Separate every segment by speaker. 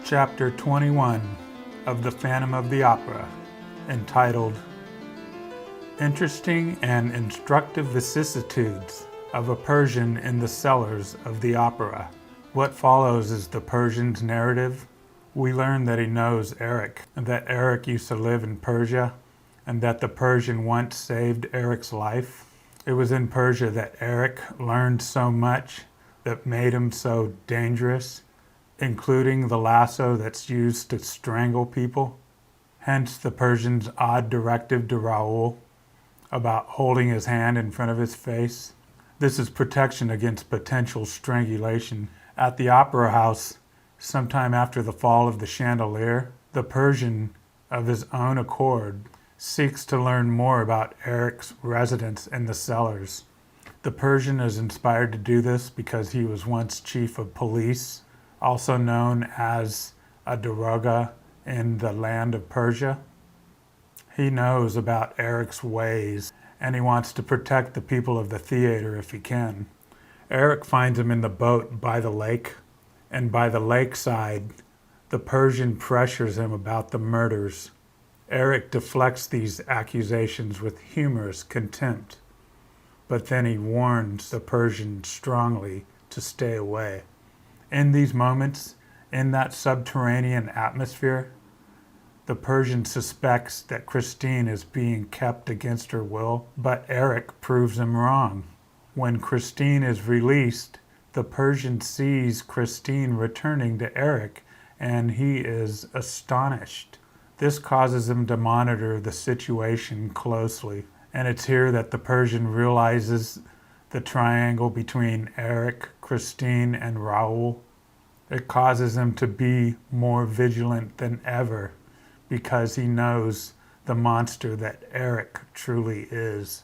Speaker 1: Chapter 21 of The Phantom of the Opera, entitled Interesting and Instructive Vicissitudes of a Persian in the Cellars of the Opera. What follows is the Persian's narrative. We learn that he knows Eric, and that Eric used to live in Persia, and that the Persian once saved Eric's life. It was in Persia that Eric learned so much that made him so dangerous, including the lasso that's used to strangle people. Hence the Persian's odd directive to Raoul about holding his hand in front of his face. This is protection against potential strangulation. At the opera house, sometime after the fall of the chandelier, the Persian, of his own accord, seeks to learn more about Eric's residence in the cellars. The Persian is inspired to do this because he was once chief of police, also known as a daroga in the land of Persia. He knows about Eric's ways, and he wants to protect the people of the theater if he can. Eric finds him in the boat by the lake, and by the lakeside, the Persian pressures him about the murders. Eric deflects these accusations with humorous contempt, but then he warns the Persian strongly to stay away. In these moments, in that subterranean atmosphere, the Persian suspects that Christine is being kept against her will, but Eric proves him wrong. When Christine is released, the Persian sees Christine returning to Eric, and he is astonished. This causes him to monitor the situation closely, and it's here that the Persian realizes the triangle between Eric, Christine, and Raoul. It causes him to be more vigilant than ever because he knows the monster that Eric truly is.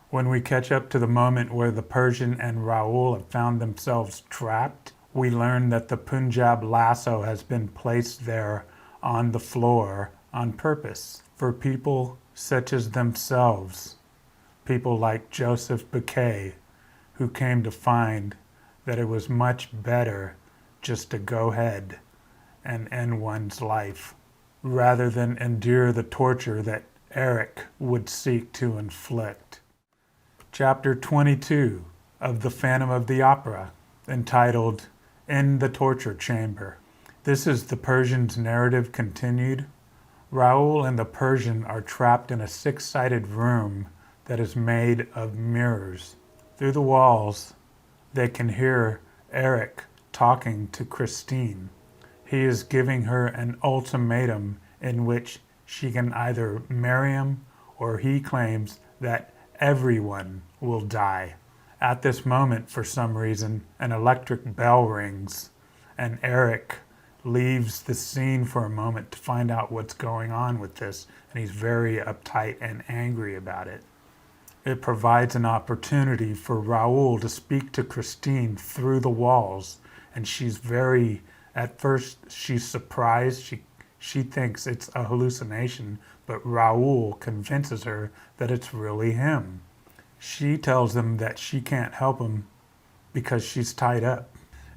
Speaker 1: When we catch up to the moment where the Persian and Raoul have found themselves trapped, we learn that the Punjab lasso has been placed there on the floor on purpose for people such as themselves, people like Joseph Buquet, who came to find that it was much better just to go ahead and end one's life rather than endure the torture that Eric would seek to inflict. Chapter 22 of The Phantom of the Opera, entitled In the Torture Chamber. This is the Persian's narrative continued. Raoul and the Persian are trapped in a six-sided room that is made of mirrors. Through the walls, they can hear Eric talking to Christine. He is giving her an ultimatum in which she can either marry him or he claims that everyone will die. At this moment, for some reason, an electric bell rings and Eric leaves the scene for a moment to find out what's going on with this, and he's very uptight and angry about it. It provides an opportunity for Raoul to speak to Christine through the walls, and at first she's surprised. She thinks it's a hallucination, but Raoul convinces her that it's really him. She tells him that she can't help him because she's tied up.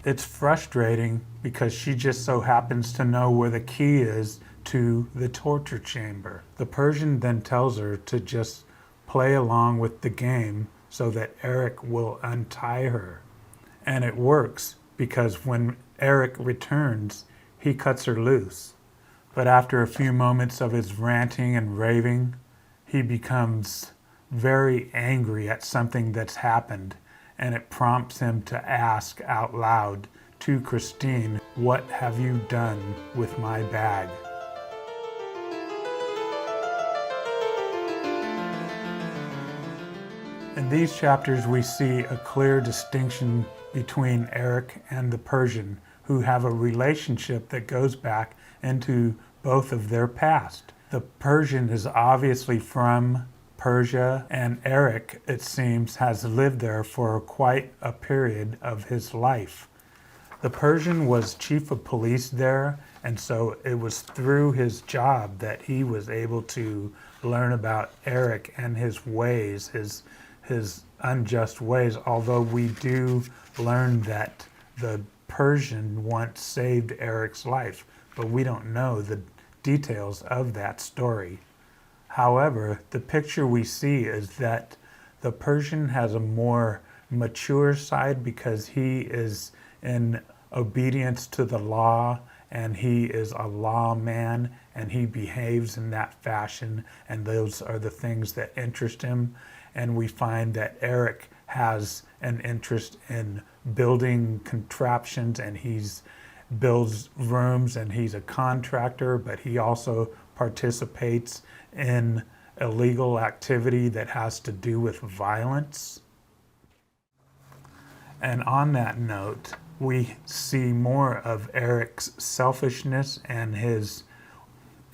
Speaker 1: It's frustrating because she just so happens to know where the key is to the torture chamber. The Persian then tells her to just play along with the game so that Eric will untie her. And it works because when Eric returns, he cuts her loose. But after a few moments of his ranting and raving, he becomes very angry at something that's happened, and it prompts him to ask out loud to Christine, "What have you done with my bag?" In these chapters, we see a clear distinction between Eric and the Persian, who have a relationship that goes back into both of their past. The Persian is obviously from Persia, and Eric, it seems, has lived there for quite a period of his life. The Persian was chief of police there, and so it was through his job that he was able to learn about Eric and his ways, his unjust ways, although we do learn that the Persian once saved Eric's life. but we don't know the details of that story. However, the picture we see is that the Persian has a more mature side because he is in obedience to the law and he is a lawman and he behaves in that fashion, and those are the things that interest him. And we find that Eric has an interest in building contraptions, and he's builds rooms, and he's a contractor, but he also participates in illegal activity that has to do with violence. And on that note, we see more of Eric's selfishness and his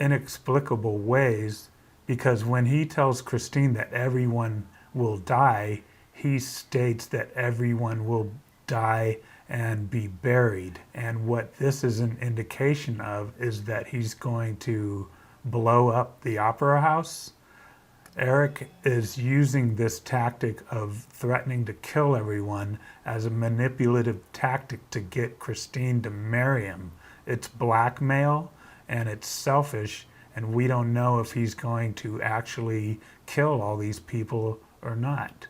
Speaker 1: inexplicable ways, because when he tells Christine that everyone will die, he states that everyone will die and be buried. And what this is an indication of is that he's going to blow up the opera house. Eric is using this tactic of threatening to kill everyone as a manipulative tactic to get Christine to marry him. It's blackmail and it's selfish, and we don't know if he's going to actually kill all these people or not.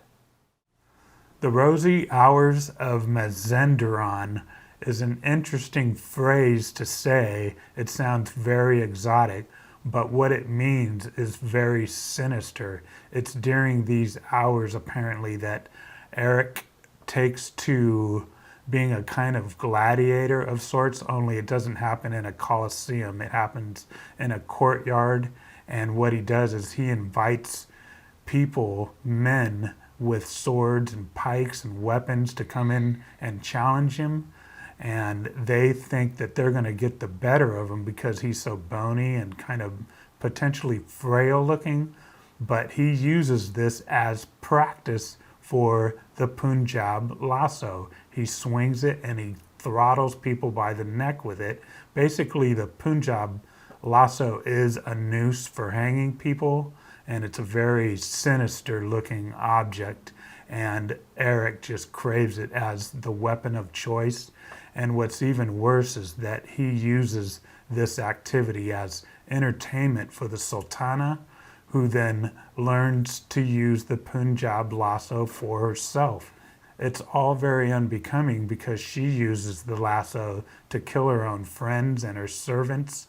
Speaker 1: The rosy hours of Mazenderan is an interesting phrase to say. It sounds very exotic, but what it means is very sinister. It's during these hours, apparently, that Eric takes to being a kind of gladiator of sorts, only it doesn't happen in a coliseum. It happens in a courtyard, and what he does is he invites people, men with swords and pikes and weapons, to come in and challenge him. And they think that they're going to get the better of him because he's so bony and kind of potentially frail looking. But he uses this as practice for the Punjab lasso. He swings it and he throttles people by the neck with it. Basically, the Punjab lasso is a noose for hanging people, and it's a very sinister looking object. And Eric just craves it as the weapon of choice. And what's even worse is that he uses this activity as entertainment for the Sultana, who then learns to use the Punjab lasso for herself. It's all very unbecoming because she uses the lasso to kill her own friends and her servants.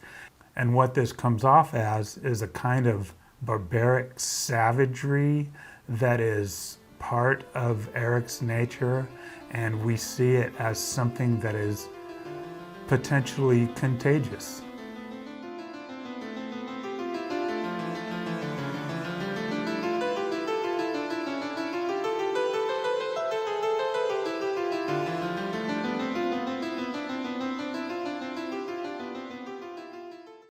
Speaker 1: And what this comes off as is a kind of barbaric savagery that is part of Eric's nature, and we see it as something that is potentially contagious.